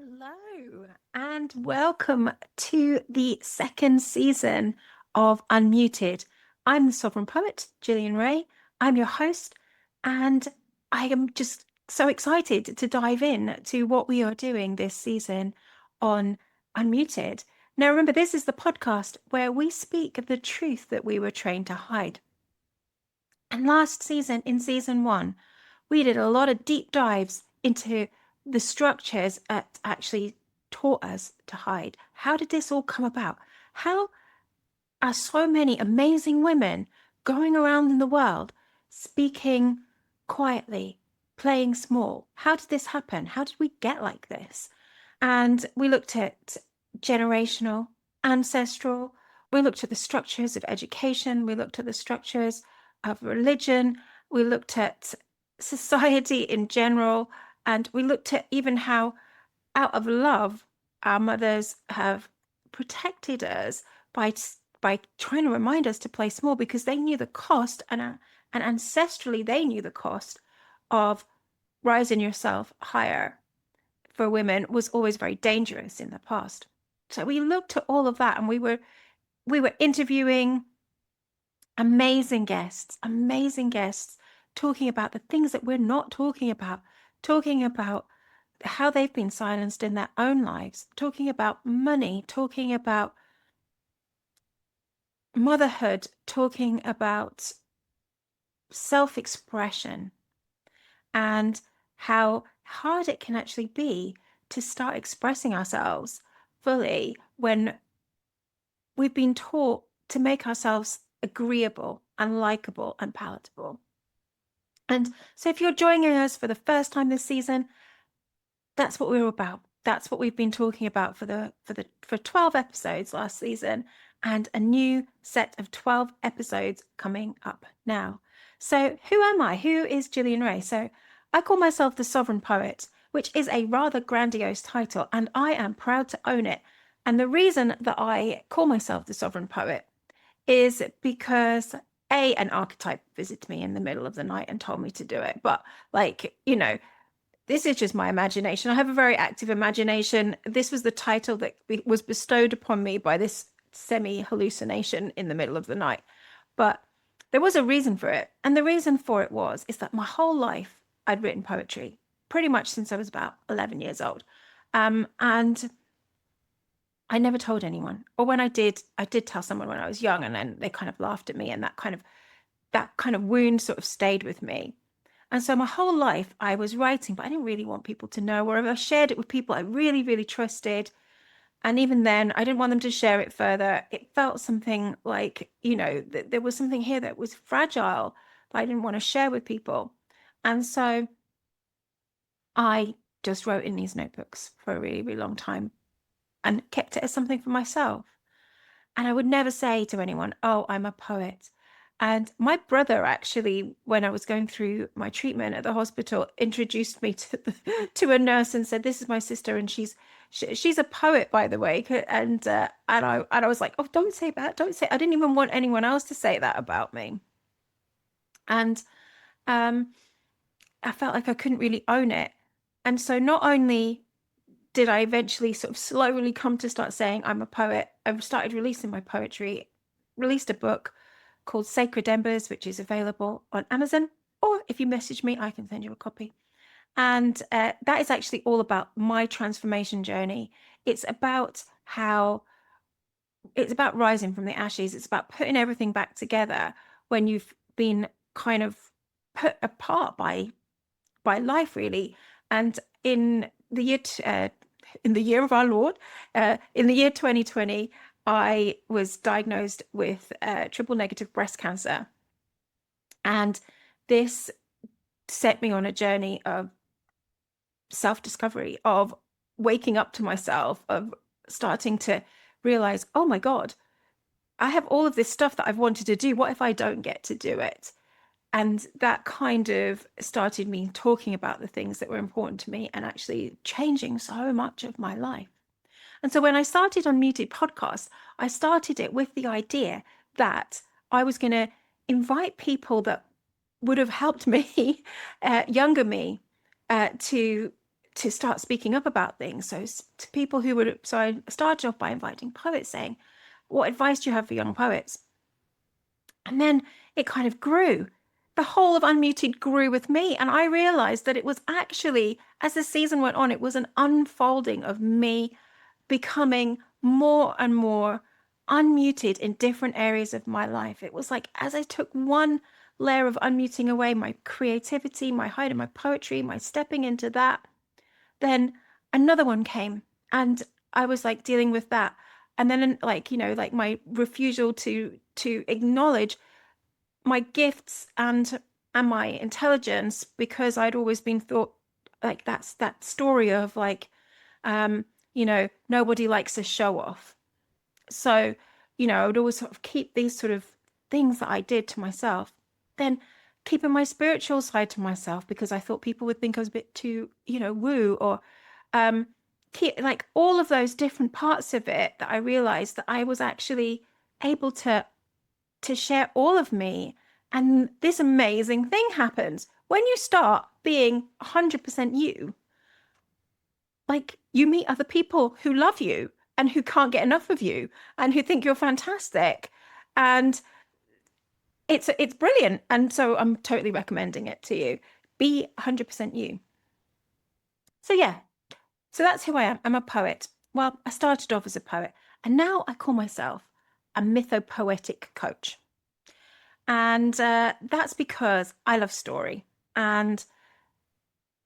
Hello, and welcome to the second season of Unmuted. I'm the Sovereign Poet, Gillian Ray. I'm your host, and I am just so excited to dive in to what we are doing this season on Unmuted. Now, remember, this is the podcast where we speak the truth that we were trained to hide. And last season, in season one, we did a lot of deep dives into the structures that actually taught us to hide. How did this all come about? How are so many amazing women going around in the world speaking quietly, playing small? How did this happen? How did we get like this? And we looked at generational, ancestral, we looked at the structures of education, we looked at the structures of religion, we looked at society in general, and we looked at even how, out of love, our mothers have protected us by trying to remind us to play small because they knew the cost, and ancestrally they knew the cost of rising yourself higher for women was always very dangerous in the past. So we looked at all of that, and we were interviewing amazing guests, talking about the things that we're not talking about how they've been silenced in their own lives, talking about money, talking about motherhood, talking about self-expression, and how hard it can actually be to start expressing ourselves fully when we've been taught to make ourselves agreeable and likable and palatable. And so if you're joining us for the first time this season, that's what we're about. That's what we've been talking about for 12 episodes last season, and a new set of 12 episodes coming up now. So who am I? Who is Gillian Ray? So I call myself the Sovereign Poet, which is a rather grandiose title, and I am proud to own it. And the reason that I call myself the Sovereign Poet is because an archetype visited me in the middle of the night and told me to do it. But this is just my imagination. I have a very active imagination. This was the title that was bestowed upon me by this semi-hallucination in the middle of the night. But there was a reason for it. And the reason for it is that my whole life I'd written poetry, pretty much since I was about 11 years old. And I never told anyone. Or when I did tell someone when I was young, and then they kind of laughed at me, and that kind of wound sort of stayed with me. And so my whole life I was writing, but I didn't really want people to know, or if I shared it with people I really, really trusted. And even then, I didn't want them to share it further. It felt something like, there was something here that was fragile that I didn't want to share with people. And so I just wrote in these notebooks for a really, really long time and kept it as something for myself. And I would never say to anyone, oh, I'm a poet. And my brother actually, when I was going through my treatment at the hospital, introduced me to a nurse and said, "This is my sister, and she's a poet, by the way." And I was like, "Oh, don't say that, don't say." I didn't even want anyone else to say that about me. And um, I felt like I couldn't really own it. And so not only did I eventually sort of slowly come to start saying I'm a poet, I started releasing my poetry, released a book called Sacred Embers, which is available on Amazon. Or if you message me, I can send you a copy. And that is actually all about my transformation journey. It's about it's about rising from the ashes. It's about putting everything back together when you've been kind of put apart by life, really. And in the year of our Lord, in the year 2020, I was diagnosed with triple negative breast cancer. And this set me on a journey of self-discovery, of waking up to myself, of starting to realize, oh my God, I have all of this stuff that I've wanted to do. What if I don't get to do it? And that kind of started me talking about the things that were important to me and actually changing so much of my life. And so when I started Unmuted Podcast, I started it with the idea that I was going to invite people that would have helped me, younger me, to to start speaking up about things. So to people who would, so I started off by inviting poets, saying, what advice do you have for young poets? And then it kind of grew. The whole of Unmuted grew with me. And I realized that it was actually, as the season went on, it was an unfolding of me becoming more and more unmuted in different areas of my life. It was like as I took one layer of unmuting away, my creativity, my hiding my poetry, my stepping into that, then another one came, and I was like dealing with that. And then like, like my refusal to acknowledge my gifts and my intelligence, because I'd always been thought like that's that story of like nobody likes a show off. So, I would always sort of keep these sort of things that I did to myself, then keeping my spiritual side to myself because I thought people would think I was a bit too, woo, or keep like all of those different parts of it, that I realized that I was actually able to share all of me. And this amazing thing happens when you start being 100% you. Like, you meet other people who love you and who can't get enough of you and who think you're fantastic. And it's brilliant. And so I'm totally recommending it to you. Be 100% you. So yeah, so that's who I am. I'm a poet. Well, I started off as a poet, and now I call myself a mythopoetic coach. And that's because I love story. And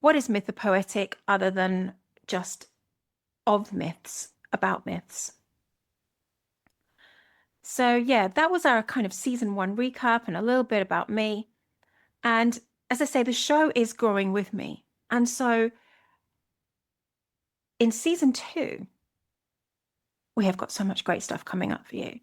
what is mythopoetic other than just of myths, about myths? So yeah, that was our kind of season 1 recap and a little bit about me. And as I say, the show is growing with me. And so in season 2, we have got so much great stuff coming up for you.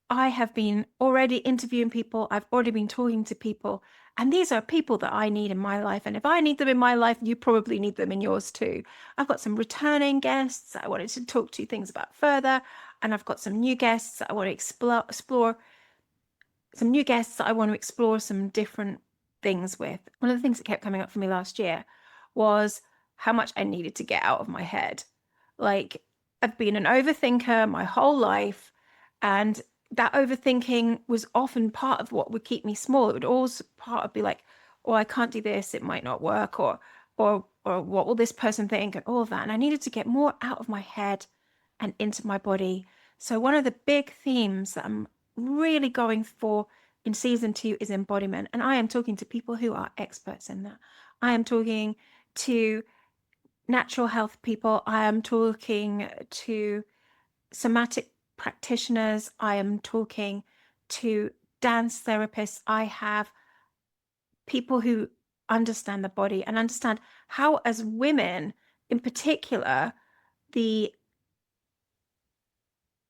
I have been already interviewing people. I've already been talking to people. And these are people that I need in my life. And if I need them in my life, you probably need them in yours too. I've got some returning guests that I wanted to talk to things about further. And I've got some new guests that I want to explore some new guests that I want to explore some different things with. One of the things that kept coming up for me last year was how much I needed to get out of my head. Like, I've been an overthinker my whole life, and that overthinking was often part of what would keep me small. It would always part of be like, oh, I can't do this, it might not work, or what will this person think, and all of that. And I needed to get more out of my head and into my body. So one of the big themes that I'm really going for in season 2 is embodiment. And I am talking to people who are experts in that. I am talking to natural health people. I am talking to somatic practitioners. I am talking to dance therapists. I have people who understand the body and understand how, as women in particular, the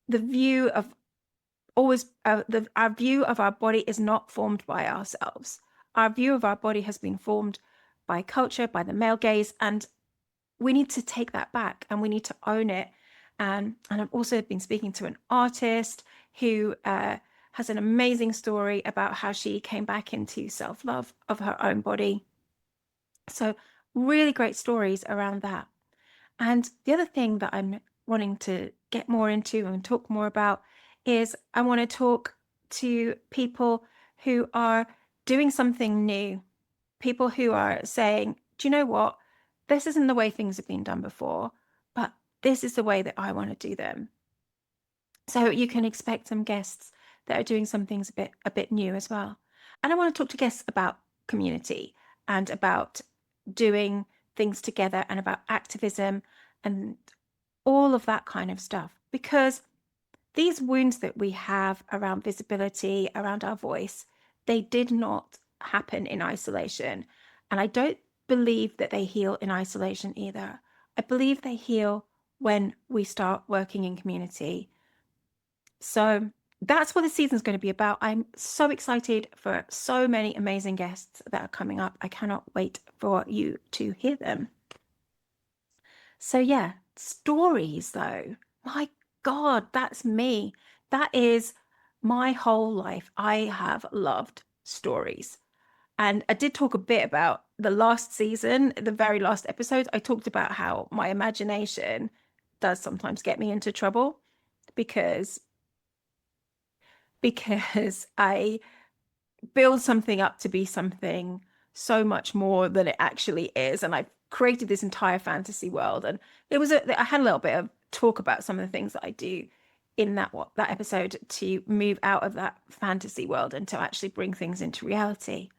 view of always our view of our body is not formed by ourselves. Our view of our body has been formed by culture, by the male gaze, and we need to take that back and we need to own it. And I've also been speaking to an artist who has an amazing story about how she came back into self-love of her own body. So really great stories around that. And the other thing that I'm wanting to get more into and talk more about is I want to talk to people who are doing something new, people who are saying, do you know what? This isn't the way things have been done before, but this is the way that I want to do them. So you can expect some guests that are doing some things a bit new as well. And I want to talk to guests about community and about doing things together and about activism and all of that kind of stuff, because these wounds that we have around visibility, around our voice, they did not happen in isolation. And I don't believe that they heal in isolation either. I believe they heal when we start working in community. So that's what the season's going to be about. I'm so excited for so many amazing guests that are coming up. I cannot wait for you to hear them. So yeah, stories though. My God, that's me. That is my whole life. I have loved stories. And I did talk a bit about the last season, the very last episode. I talked about how my imagination does sometimes get me into trouble because I build something up to be something so much more than it actually is. And I've created this entire fantasy world. And I had a little bit of talk about some of the things that I do in that episode to move out of that fantasy world and to actually bring things into reality.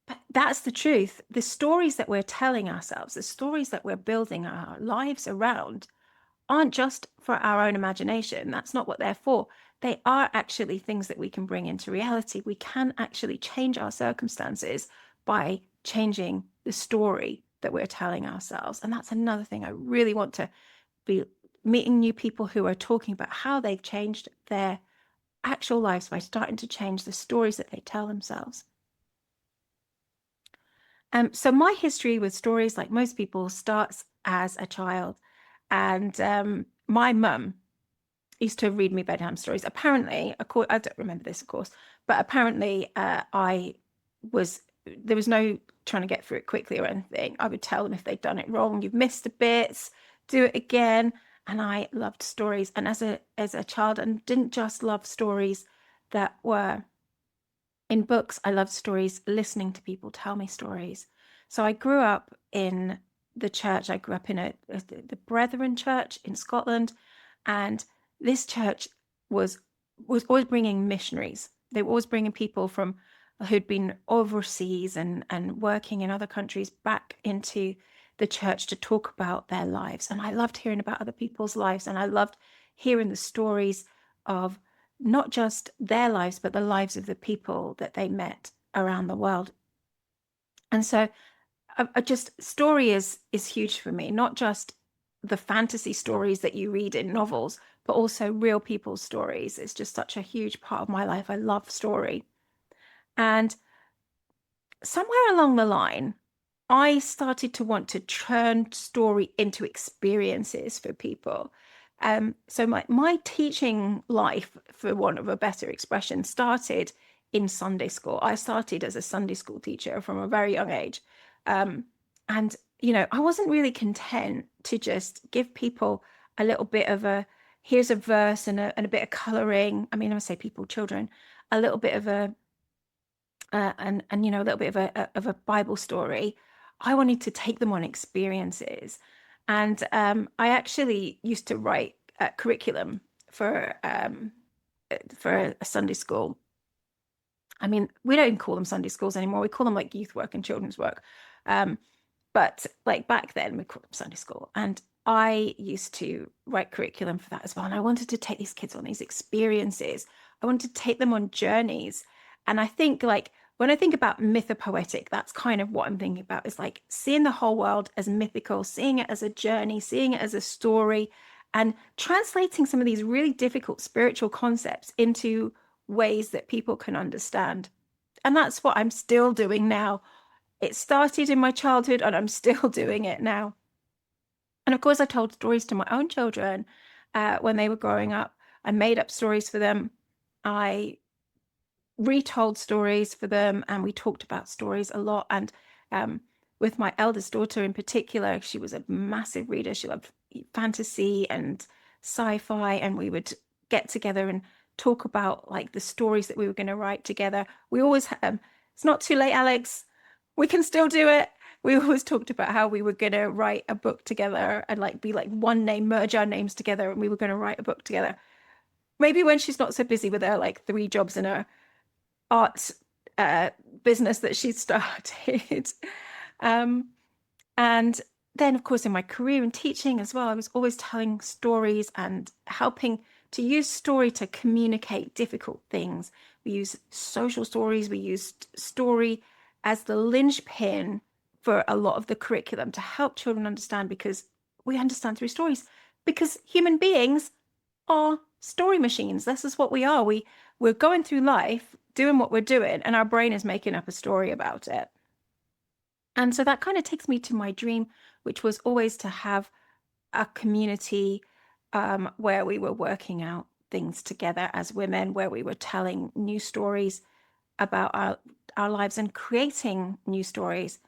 But that's the truth. The stories that we're telling ourselves, the stories that we're building our lives around, aren't just for our own imagination. That's not what they're for. They are actually things that we can bring into reality. We can actually change our circumstances by changing the story that we're telling ourselves. And that's another thing I really want to be meeting new people who are talking about how they've changed their actual lives by starting to change the stories that they tell themselves. So my history with stories, like most people, starts as a child. And my mum used to read me bedtime stories. Apparently, I don't remember this, of course, but apparently there was no trying to get through it quickly or anything. I would tell them if they'd done it wrong, you've missed the bits, do it again. And I loved stories. And as a child, and didn't just love stories that were in books, I loved stories, listening to people tell me stories. So I grew up in the church. I grew up in the Brethren Church in Scotland, and this church was was always bringing missionaries. They were always bringing people from who'd been overseas and working in other countries back into the church to talk about their lives. And I loved hearing about other people's lives, and I loved hearing the stories of not just their lives, but the lives of the people that they met around the world. And so I just story is huge for me, not just the fantasy stories that you read in novels, but also real people's stories. It's just such a huge part of my life. I love story. And somewhere along the line, I started to want to turn story into experiences for people. So my teaching life, for want of a better expression, started in Sunday school. I started as a Sunday school teacher from a very young age. Um, and, I wasn't really content to just give people a little bit of here's a verse and a bit of coloring. I mean, I say people, children, a little bit of a little bit of a Bible story. I wanted to take them on experiences, and I actually used to write curriculum for a Sunday school. I mean, we don't call them Sunday schools anymore. We call them like youth work and children's work. Um, but like back then, we called them Sunday school, and I used to write curriculum for that as well. And I wanted to take these kids on these experiences. I wanted to take them on journeys. And I think like when I think about mythopoetic, that's kind of what I'm thinking about, is like seeing the whole world as mythical, seeing it as a journey, seeing it as a story, and translating some of these really difficult spiritual concepts into ways that people can understand. And that's what I'm still doing now. It started in my childhood and I'm still doing it now. And of course, I told stories to my own children when they were growing up. I made up stories for them. I retold stories for them, and we talked about stories a lot. And um, with my eldest daughter in particular, she was a massive reader. She loved fantasy and sci-fi, and we would get together and talk about like the stories that we were going to write together. We always it's not too late, Alex. We can still do it. We always talked about how we were going to write a book together and like be like one name, merge our names together, and we were going to write a book together. Maybe when she's not so busy with her like 3 jobs in her art uh, business that she started. um, and then, of course, in my career in teaching as well, I was always telling stories and helping to use story to communicate difficult things. We use social stories, we used story as the linchpin for a lot of the curriculum to help children understand, because we understand through stories, because human beings are story machines. This is what we are. We're going through life doing what we're doing, and our brain is making up a story about it. And so that kind of takes me to my dream, which was always to have a community where we were working out things together as women, where we were telling new stories about our lives and creating new stories.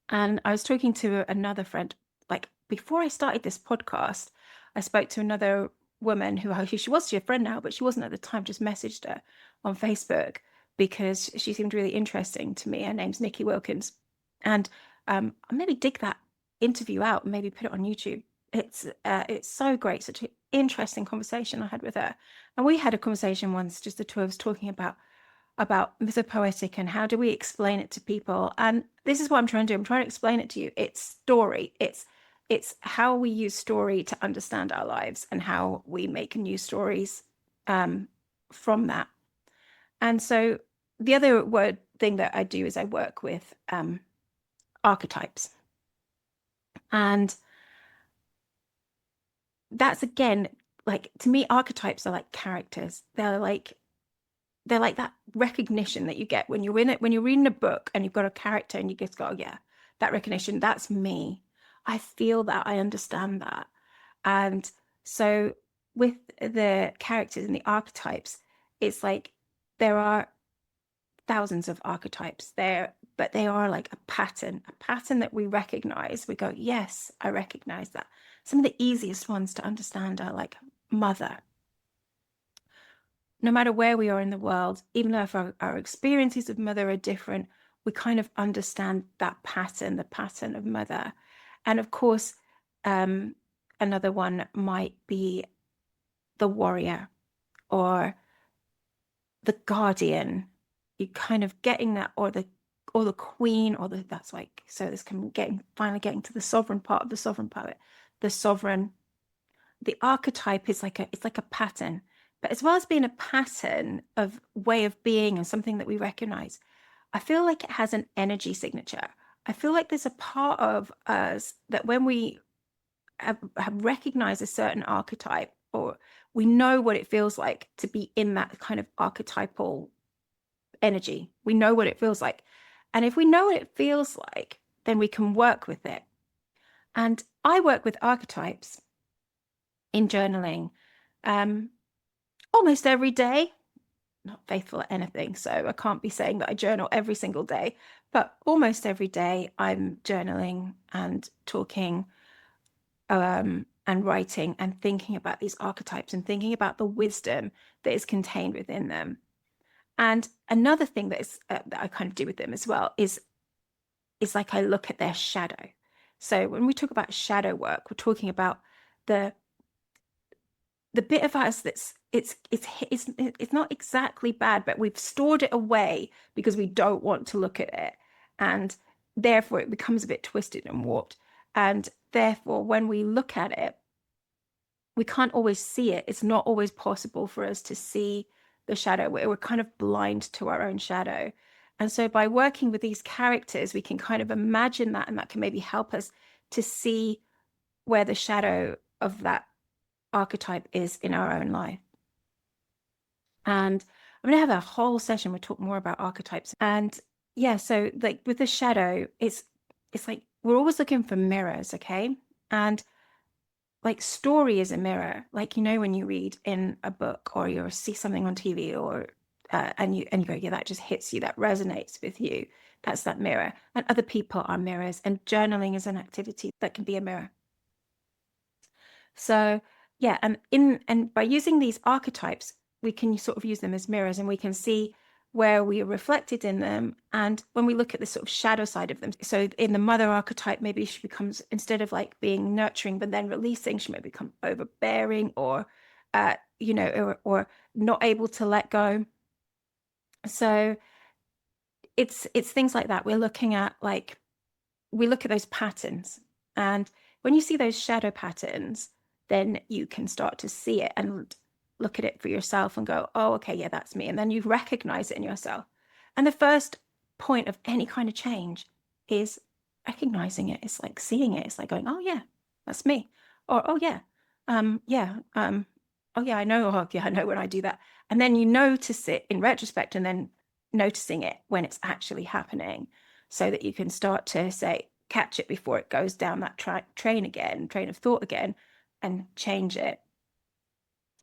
And I was talking to another friend, like before I started this podcast, I spoke to another woman who she was your friend now, but she wasn't at the time, just messaged her on Facebook because she seemed really interesting to me. Her name's Nikki Wilkins. And I'll maybe dig that interview out and maybe put it on YouTube. It's so great, such an interesting conversation I had with her. And we had a conversation once, just the two of us talking about mythopoetic and how do we explain it to people. And this is what I'm trying to do. I'm trying to explain it to you. It's story. It's how we use story to understand our lives and how we make new stories from that. And so the other thing that I do is I work with archetypes. And that's again, like to me, archetypes are like characters. They're like that recognition that you get when you're in it, when you're reading a book and you've got a character and you just go, oh, yeah, that recognition, that's me. I feel that, I understand that. And so with the characters and the archetypes, it's like there are thousands of archetypes there, but they are like a pattern that we recognize. We go, yes, I recognize that. Some of the easiest ones to understand are like mother. No matter where we are in the world, even though if our experiences of mother are different, we kind of understand that pattern, the pattern of mother. And of course, another one might be the warrior or the guardian. You kind of getting that, or the queen, or the that's like so. This can finally getting to the sovereign part of the sovereign poet, the sovereign. The archetype is like a pattern, but as well as being a pattern of way of being and something that we recognize, I feel like it has an energy signature. I feel like there's a part of us that when we have recognized a certain archetype, or we know what it feels like to be in that kind of archetypal energy, we know what it feels like. And if we know what it feels like, then we can work with it. And I work with archetypes in journaling almost every day. Not faithful at anything, so I can't be saying that I journal every single day, but almost every day I'm journaling and talking and writing and thinking about these archetypes and thinking about the wisdom that is contained within them. And another thing that I kind of do with them as well is like I look at their shadow. So when we talk about shadow work, we're talking about the bit of us that's it's not exactly bad, but we've stored it away because we don't want to look at it, and therefore it becomes a bit twisted and warped. And therefore, when we look at it, we can't always see it. It's not always possible for us to see the shadow. We're kind of blind to our own shadow. And so by working with these characters, we can kind of imagine that, and that can maybe help us to see where the shadow of that archetype is in our own life. And I'm going to have a whole session. We'll talk more about archetypes. And yeah, so like with the shadow, it's like we're always looking for mirrors, okay? And like story is a mirror. Like, you know, when you read in a book or you see something on TV or and you go, yeah, that just hits you, that resonates with you. That's that mirror. And other people are mirrors. And journaling is an activity that can be a mirror. So yeah, and by using these archetypes, we can sort of use them as mirrors, and we can see where we are reflected in them. And when we look at the sort of shadow side of them, so in the mother archetype, maybe she becomes, instead of like being nurturing but then releasing, she may become overbearing, or you know, or not able to let go. So it's things like that. We're looking at like we look at those patterns, and when you see those shadow patterns, then you can start to see it and look at it for yourself and go, oh, okay, yeah, that's me. And then you recognize it in yourself. And the first point of any kind of change is recognizing it. It's like seeing it. It's like going, oh yeah, that's me. Or oh yeah, yeah, oh yeah, I know. Oh yeah, I know when I do that. And then you notice it in retrospect, and then noticing it when it's actually happening, so that you can start to say, catch it before it goes down that train of thought again, and change it.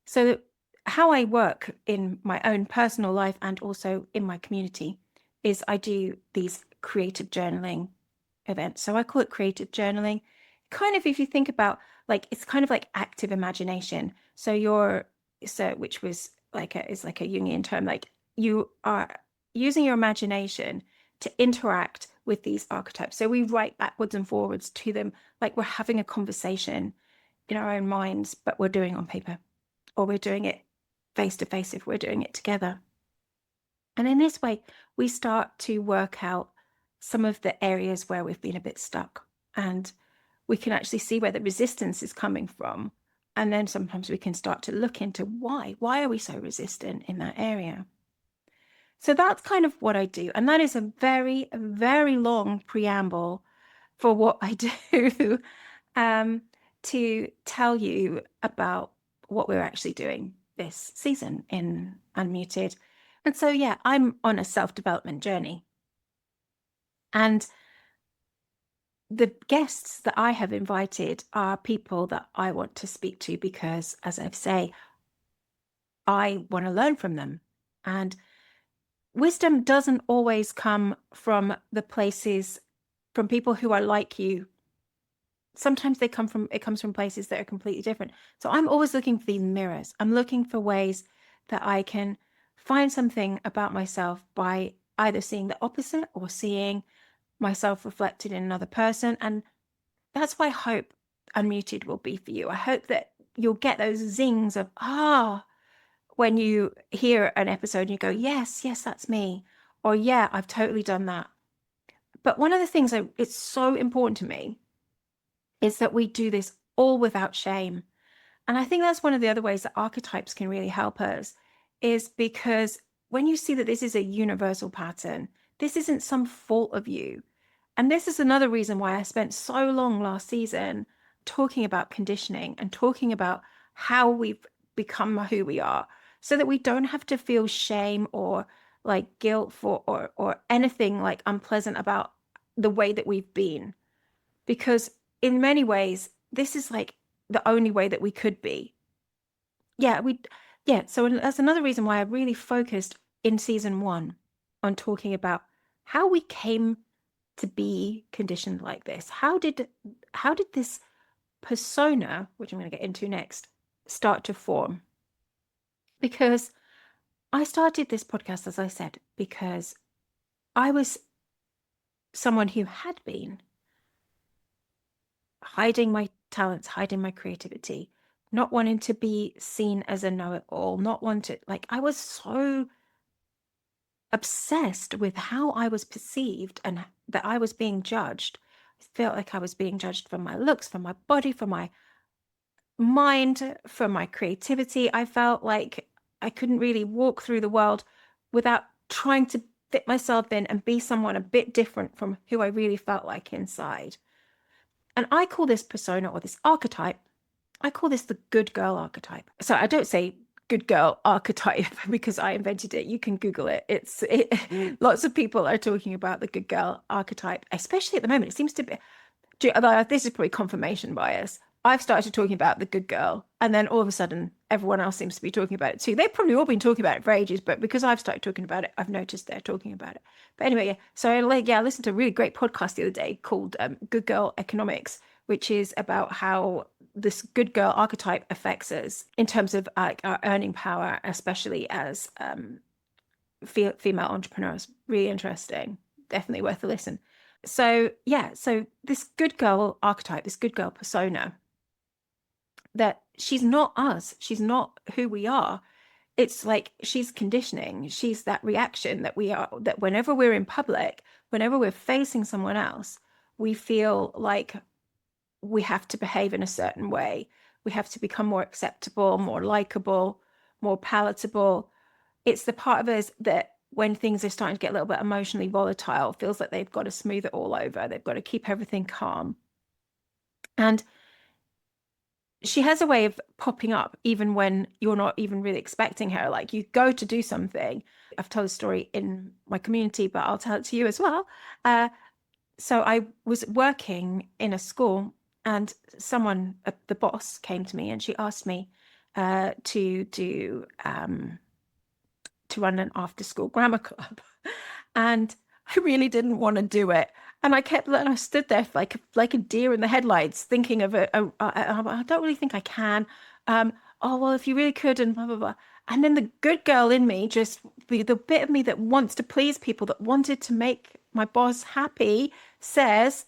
So how I work in my own personal life and also in my community is I do these creative journaling events. So I call it creative journaling. Kind of, if you think about, like, it's kind of like active imagination. Which was like is like a Jungian term, like you are using your imagination to interact with these archetypes. So we write backwards and forwards to them, like we're having a conversation in our own minds, but we're doing it on paper, or we're doing it face to face if we're doing it together. And in this way, we start to work out some of the areas where we've been a bit stuck, and we can actually see where the resistance is coming from. And then sometimes we can start to look into why are we so resistant in that area? So that's kind of what I do. And that is a very, very long preamble for what I do, to tell you about what we're actually doing this season in Unmuted. And so, yeah, I'm on a self-development journey. And the guests that I have invited are people that I want to speak to because, as I say, I want to learn from them. And wisdom doesn't always come from from people who are like you. Sometimes it comes from places that are completely different. So I'm always looking for these mirrors. I'm looking for ways that I can find something about myself by either seeing the opposite or seeing myself reflected in another person. And that's why I hope Unmuted will be for you. I hope that you'll get those zings of, when you hear an episode and you go, yes, that's me. Or, yeah, I've totally done that. But one of the things it's so important to me is that we do this all without shame. And I think that's one of the other ways that archetypes can really help us, is because when you see that this is a universal pattern, this isn't some fault of you. And this is another reason why I spent so long last season talking about conditioning and talking about how we've become who we are, so that we don't have to feel shame or like guilt for or anything like unpleasant about the way that we've been. Because in many ways, this is like the only way that we could be. So that's another reason why I really focused in season 1 on talking about how we came to be conditioned like this. How did this persona, which I'm going to get into next, start to form? Because I started this podcast, as I said, because I was someone who had been hiding my talents, hiding my creativity, not wanting to be seen as a know-it-all, not wanting, like, I was so obsessed with how I was perceived and that I was being judged. I felt like I was being judged for my looks, for my body, for my mind, for my creativity. I felt like I couldn't really walk through the world without trying to fit myself in and be someone a bit different from who I really felt like inside. And I call this persona, or this archetype, I call this the good girl archetype. So I don't say good girl archetype because I invented it. You can Google it. Lots of people are talking about the good girl archetype, especially at the moment. It seems to be, this is probably confirmation bias. I've started talking about the good girl, and then all of a sudden, everyone else seems to be talking about it too. They've probably all been talking about it for ages, but because I've started talking about it, I've noticed they're talking about it. But anyway, yeah. So I listened to a really great podcast the other day called Good Girl Economics, which is about how this good girl archetype affects us in terms of our earning power, especially as female entrepreneurs. Really interesting. Definitely worth a listen. So this good girl archetype, this good girl persona, that she's not us, she's not who we are. It's like she's conditioning, she's that reaction that we are, that whenever we're in public, whenever we're facing someone else, we feel like we have to behave in a certain way. We have to become more acceptable, more likable, more palatable. It's the part of us that when things are starting to get a little bit emotionally volatile, feels like they've got to smooth it all over. They've got to keep everything calm. And she has a way of popping up even when you're not even really expecting her. Like, you go to do something. I've told a story in my community, but I'll tell it to you as well. So I was working in a school, and the boss came to me and she asked me, to do to run an after school grammar club. And I really didn't want to do it. And I stood there like a deer in the headlights, thinking of it. I don't really think I can. Um, oh, well, if you really could, and blah, blah, blah. And then the good girl in me, just the bit of me that wants to please people, that wanted to make my boss happy, says,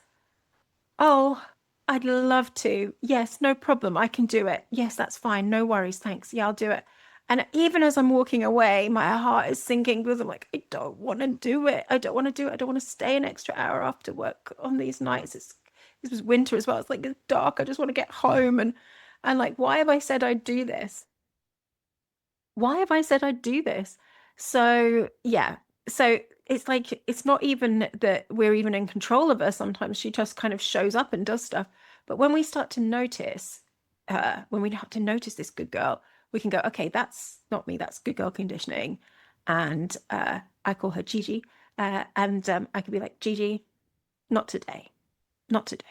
oh, I'd love to. Yes, no problem. I can do it. Yes, that's fine. No worries. Thanks. Yeah, I'll do it. And even as I'm walking away, my heart is sinking because I'm like, I don't want to do it. I don't want to do it. I don't want to stay an extra hour after work on these nights. This was winter as well. It's like it's dark. I just want to get home, and like, why have I said I'd do this? Why have I said I'd do this? So, yeah. So it's like, it's not even that we're even in control of her. Sometimes she just kind of shows up and does stuff. But when we start to notice her, when we have to notice this good girl, we can go, okay, that's not me. That's good girl conditioning. And I call her Gigi. And I could be like, Gigi, not today. Not today.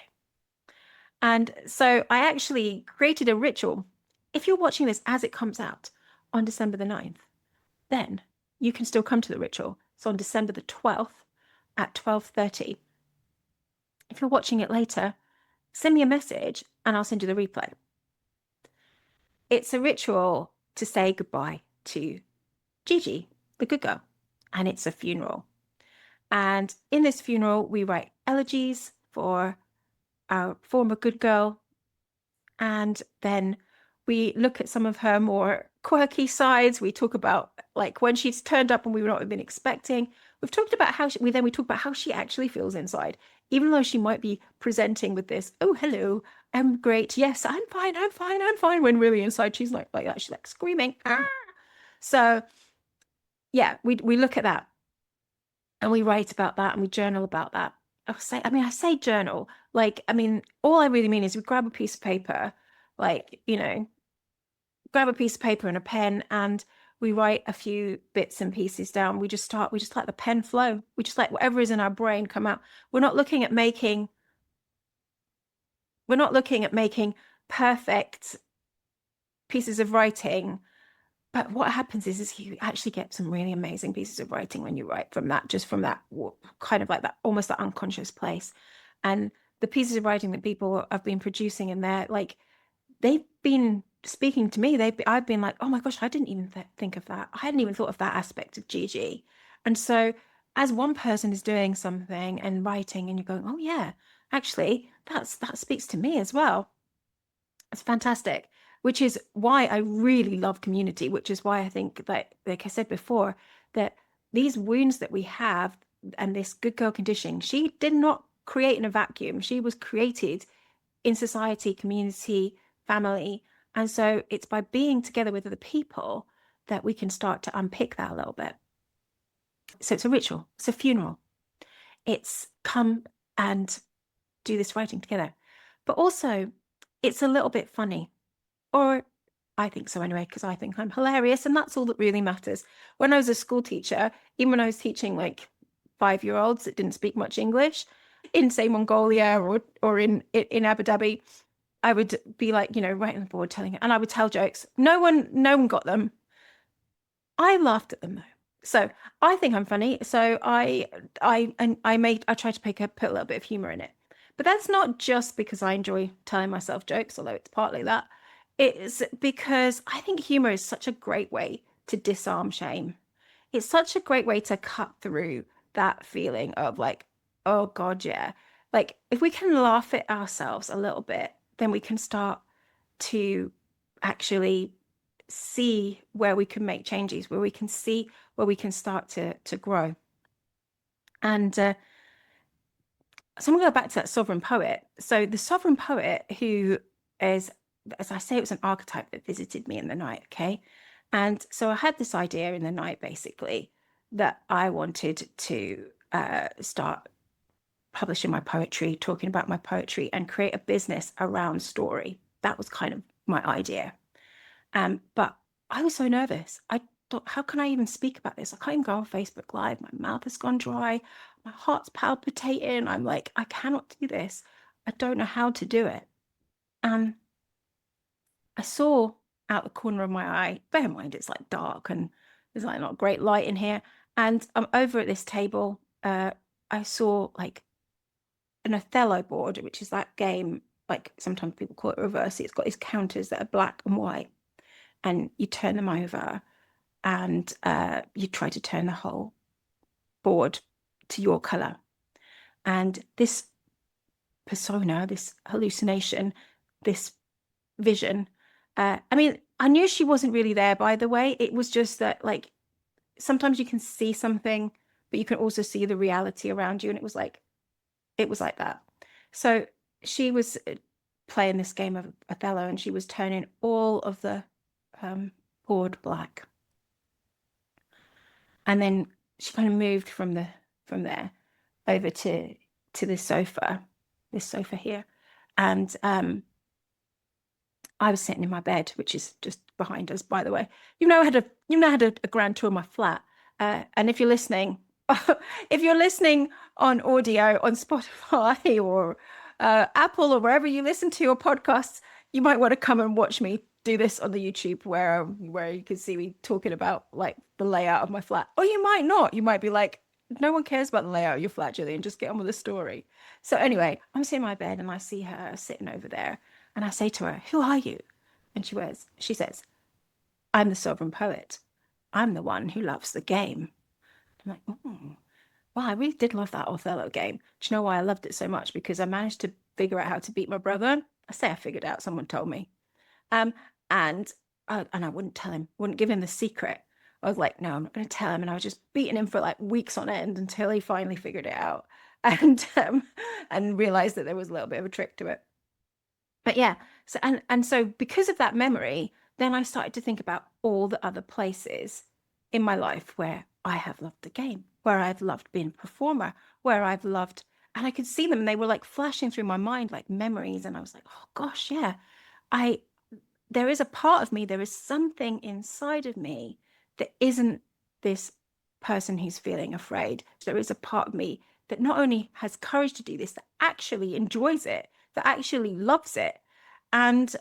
And so I actually created a ritual. If you're watching this as it comes out on December the 9th, then you can still come to the ritual. So on December the 12th at 12:30. If you're watching it later, send me a message and I'll send you the replay. It's a ritual to say goodbye to Gigi, the good girl, and it's a funeral. And in this funeral, we write elegies for our former good girl, and then we look at some of her more quirky sides. We talk about like when she's turned up and we would not have been expecting. We've talked about how we talk about how she actually feels inside, even though she might be presenting with this, oh, hello, I'm great. Yes, I'm fine, I'm fine, I'm fine. When really inside she's like that. She's like screaming. Ah! So yeah, we look at that and we write about that and we journal about that. I say journal. Like, I mean, all I really mean is we grab a piece of paper, like, grab a piece of paper and a pen, and we write a few bits and pieces down. We just let the pen flow. We just let whatever is in our brain come out. We're not looking at making perfect pieces of writing. But what happens is you actually get some really amazing pieces of writing when you write from that, just from that kind of like that, almost that unconscious place. And the pieces of writing that people have been producing in there, like they've been speaking to me. I've been like, oh my gosh, I didn't even think of that. I hadn't even thought of that aspect of Gigi. And so as one person is doing something and writing and you're going, oh yeah, actually that speaks to me as well. It's fantastic, which is why I really love community, which is why I think that, like I said before, that these wounds that we have and this good girl conditioning, she did not create in a vacuum. She was created in society, community, family. And so it's by being together with other people that we can start to unpick that a little bit. So it's a ritual, it's a funeral. It's come and do this writing together. But also, it's a little bit funny. Or I think so anyway, because I think I'm hilarious, and that's all that really matters. When I was a school teacher, even when I was teaching like 5-year-olds that didn't speak much English, in say Mongolia or in Abu Dhabi, I would be like, writing on the board, and I would tell jokes. No one got them. I laughed at them though. So I think I'm funny. So I try to put a little bit of humor in it. But that's not just because I enjoy telling myself jokes, although it's partly that. It's because I think humor is such a great way to disarm shame. It's such a great way to cut through that feeling of like, oh God, yeah. Like if we can laugh at ourselves a little bit, then we can start to actually see where we can make changes, where we can see where we can start to grow. And so I'm going to go back to that sovereign poet. So the sovereign poet who is, as I say, it was an archetype that visited me in the night. Okay. And so I had this idea in the night, basically, that I wanted to start publishing my poetry, talking about my poetry, and create a business around story. That was kind of my idea. But I was so nervous. I thought, how can I even speak about this? I can't even go on Facebook Live. My mouth has gone dry. My heart's palpitating. I'm like, I cannot do this. I don't know how to do it. And I saw out the corner of my eye. Bear in mind, it's like dark and there's like not great light in here. And I'm over at this table. I saw like an Othello board, which is that game, like sometimes people call it reverse. It's got these counters that are black and white, and you turn them over and you try to turn the whole board to your color. And this persona, this hallucination, this vision, I mean, I knew she wasn't really there, by the way. It was just that, like, sometimes you can see something, but you can also see the reality around you. And it was like that. So she was playing this game of Othello and she was turning all of the board black. And then she kind of moved from there over to this sofa here. And I was sitting in my bed, which is just behind us, by the way. You've now had a grand tour of my flat. And if you're listening, if you're listening on audio on Spotify or Apple or wherever you listen to your podcasts, you might want to come and watch me do this on the YouTube where you can see me talking about like the layout of my flat. Or you might not. You might be like, no one cares about the layout of your flat, Gillian. Just get on with the story. So anyway, I'm sitting in my bed and I see her sitting over there. And I say to her, who are you? And she says, I'm the sovereign poet. I'm the one who loves the game. I'm like, oh, well, I really did love that Othello game. Do you know why I loved it so much? Because I managed to figure out how to beat my brother. I say I figured out, someone told me. Um, and I wouldn't tell him, wouldn't give him the secret. I was like, no, I'm not going to tell him. And I was just beating him for like weeks on end until he finally figured it out and realized that there was a little bit of a trick to it. But yeah, so and so because of that memory, then I started to think about all the other places in my life where I have loved the game, where I've loved being a performer, where I've loved, and I could see them and they were like flashing through my mind like memories. And I was like, oh gosh, yeah, I there is a part of me, there is something inside of me that isn't this person who's feeling afraid. There is a part of me that not only has courage to do this, that actually enjoys it, that actually loves it. And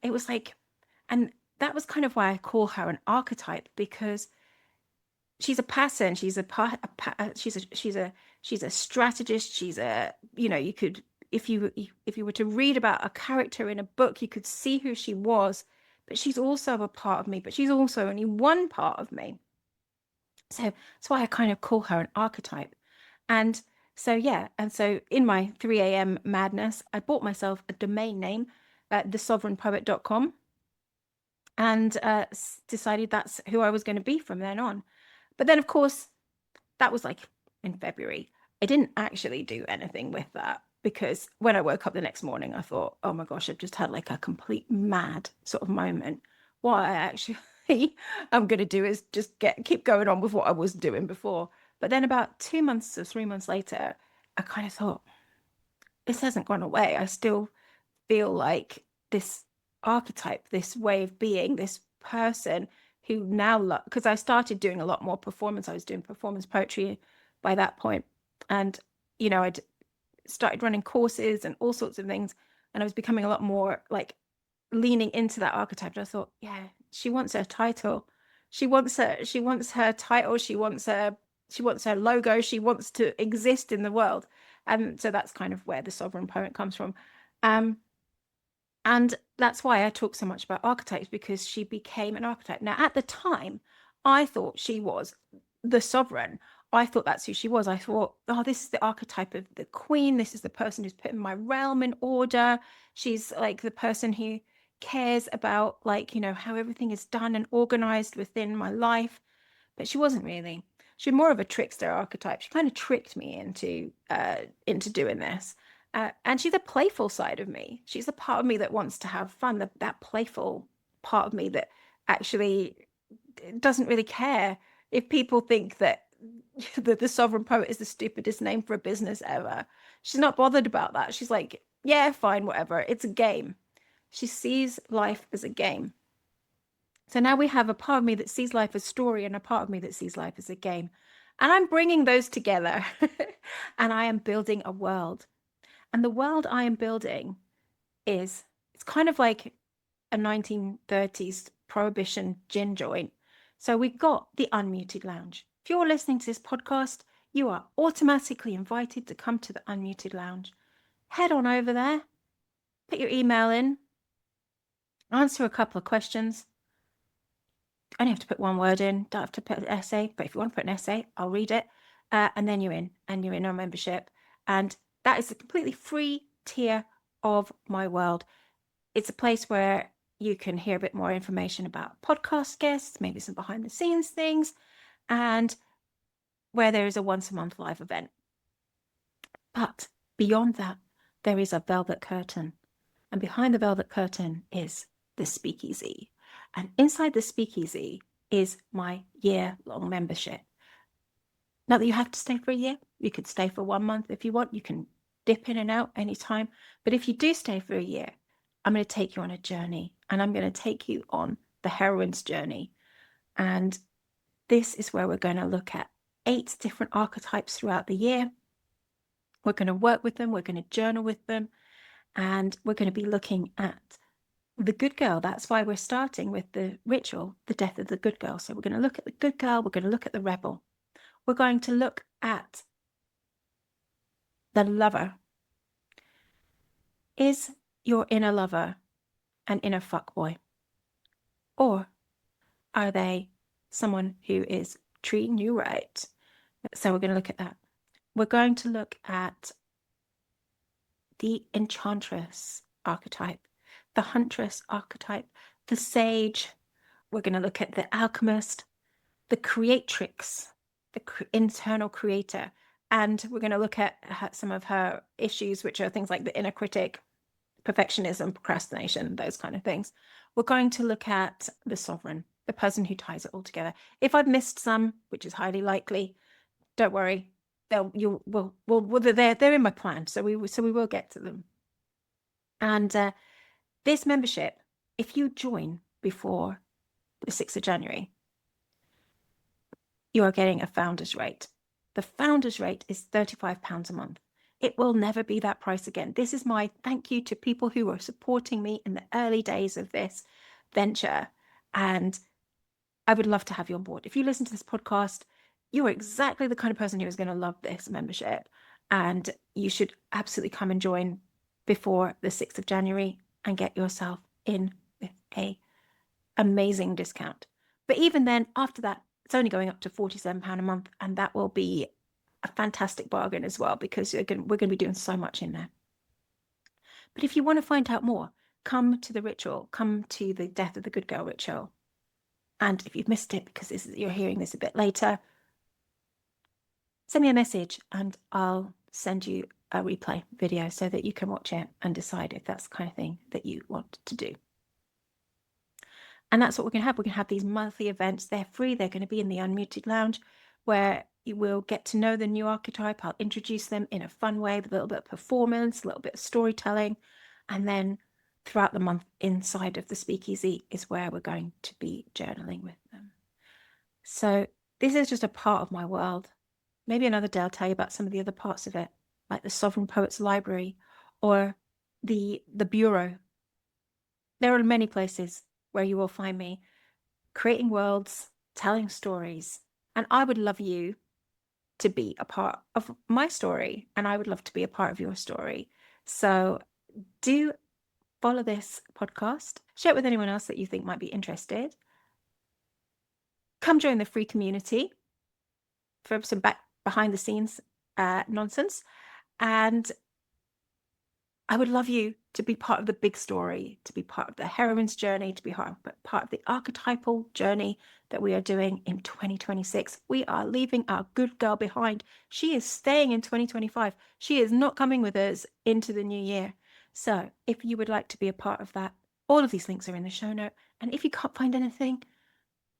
it was like, and that was kind of why I call her an archetype, because she's a person, she's a strategist, she's a, you could, if you were to read about a character in a book, you could see who she was, but she's also a part of me, but she's also only one part of me. So that's why I kind of call her an archetype. And so yeah, and so in my 3 a.m. madness, I bought myself a domain name at thesovereignpoet.com and decided that's who I was going to be from then on. But then, of course, that was like in February. I didn't actually do anything with that because when I woke up the next morning, I thought, oh my gosh, I've just had like a complete mad sort of moment. What I actually am going to do is just keep going on with what I was doing before. But then about 2 months or 3 months later, I kind of thought, this hasn't gone away. I still feel like this archetype, this way of being, this person who now, because I started doing a lot more performance. I was doing performance poetry by that point. And, I'd started running courses and all sorts of things. And I was becoming a lot more like leaning into that archetype. And I thought, yeah, she wants her title. She wants her title. She wants her logo. She wants to exist in the world. And so that's kind of where the sovereign poet comes from. And that's why I talk so much about archetypes, because she became an archetype. Now, at the time, I thought she was the sovereign. I thought that's who she was. I thought, oh, this is the archetype of the queen. This is the person who's putting my realm in order. She's like the person who cares about, like, how everything is done and organized within my life. But she wasn't really. She's more of a trickster archetype. She kind of tricked me into doing this. And she's a playful side of me. She's a part of me that wants to have fun, that playful part of me that actually doesn't really care if people think that the sovereign poet is the stupidest name for a business ever. She's not bothered about that. She's like, yeah, fine, whatever. It's a game. She sees life as a game. So now we have a part of me that sees life as story and a part of me that sees life as a game. And I'm bringing those together and I am building a world. And the world I am building it's kind of like a 1930s prohibition gin joint. So we got the Unmuted Lounge. If you're listening to this podcast, you are automatically invited to come to the Unmuted Lounge. Head on over there, put your email in, answer a couple of questions. Only have to put one word in, don't have to put an essay, but if you want to put an essay, I'll read it. And then you're in our membership. And that is a completely free tier of my world. It's a place where you can hear a bit more information about podcast guests, maybe some behind the scenes things, and where there is a once a month live event. But beyond that, there is a velvet curtain. And behind the velvet curtain is the speakeasy. And inside the speakeasy is my year-long membership. Not that you have to stay for a year. You could stay for 1 month if you want. You can dip in and out anytime. But if you do stay for a year, I'm going to take you on a journey. And I'm going to take you on the heroine's journey. And this is where we're going to look at 8 different archetypes throughout the year. We're going to work with them. We're going to journal with them. And we're going to be looking at the good girl. That's why we're starting with the ritual, the death of the good girl. So we're going to look at the good girl. We're going to look at the rebel. We're going to look at the lover. Is your inner lover an inner fuckboy? Or are they someone who is treating you right? So we're going to look at that. We're going to look at the enchantress archetype, the huntress archetype, the sage. We're going to look at the alchemist, the creatrix, the internal creator. And we're going to look at some of her issues, which are things like the inner critic, perfectionism, procrastination, those kind of things. We're going to look at the sovereign, the person who ties it all together. If I've missed some, which is highly likely, don't worry. They're in my plan, so we will get to them. And this membership, if you join before the 6th of January, you are getting a founder's rate. The founder's rate is £35 a month. It will never be that price again. This is my thank you to people who were supporting me in the early days of this venture. And I would love to have you on board. If you listen to this podcast, you are exactly the kind of person who is going to love this membership. And you should absolutely come and join before the 6th of January and get yourself in with an amazing discount. But even then, after that, it's only going up to £47 a month. And that will be a fantastic bargain as well, because we're going to be doing so much in there. But if you want to find out more, come to the ritual, come to the Death of the Good Girl ritual. And if you've missed it because you're hearing this a bit later, send me a message and I'll send you a replay video so that you can watch it and decide if that's the kind of thing that you want to do. And that's what we're going to have. We're going to have these monthly events. They're free. They're going to be in the Unmuted Lounge, where you will get to know the new archetype. I'll introduce them in a fun way with a little bit of performance, a little bit of storytelling. And then throughout the month inside of the speakeasy is where we're going to be journaling with them. So this is just a part of my world. Maybe another day I'll tell you about some of the other parts of it, like the Sovereign Poets Library or the Bureau. There are many places where you will find me creating worlds, telling stories. And I would love you to be a part of my story. And I would love to be a part of your story. So do follow this podcast. Share it with anyone else that you think might be interested. Come join the free community for some behind the scenes nonsense. And I would love you to be part of the big story, to be part of the heroine's journey, to be part of the archetypal journey that we are doing in 2026. We are leaving our good girl behind. She is staying in 2025. She is not coming with us into the new year. So if you would like to be a part of that, all of these links are in the show note. And if you can't find anything,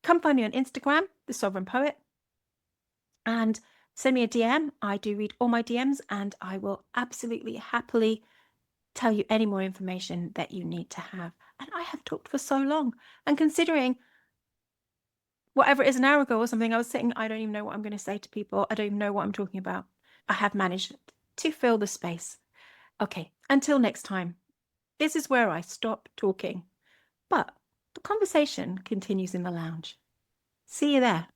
come find me on Instagram, The Sovereign Poet, and send me a DM. I do read all my DMs and I will absolutely happily tell you any more information that you need to have. And I have talked for so long. And considering whatever it is, an hour ago or something, I was sitting, I don't even know what I'm going to say to people. I don't even know what I'm talking about. I have managed to fill the space. Okay, until next time, this is where I stop talking. But the conversation continues in the lounge. See you there.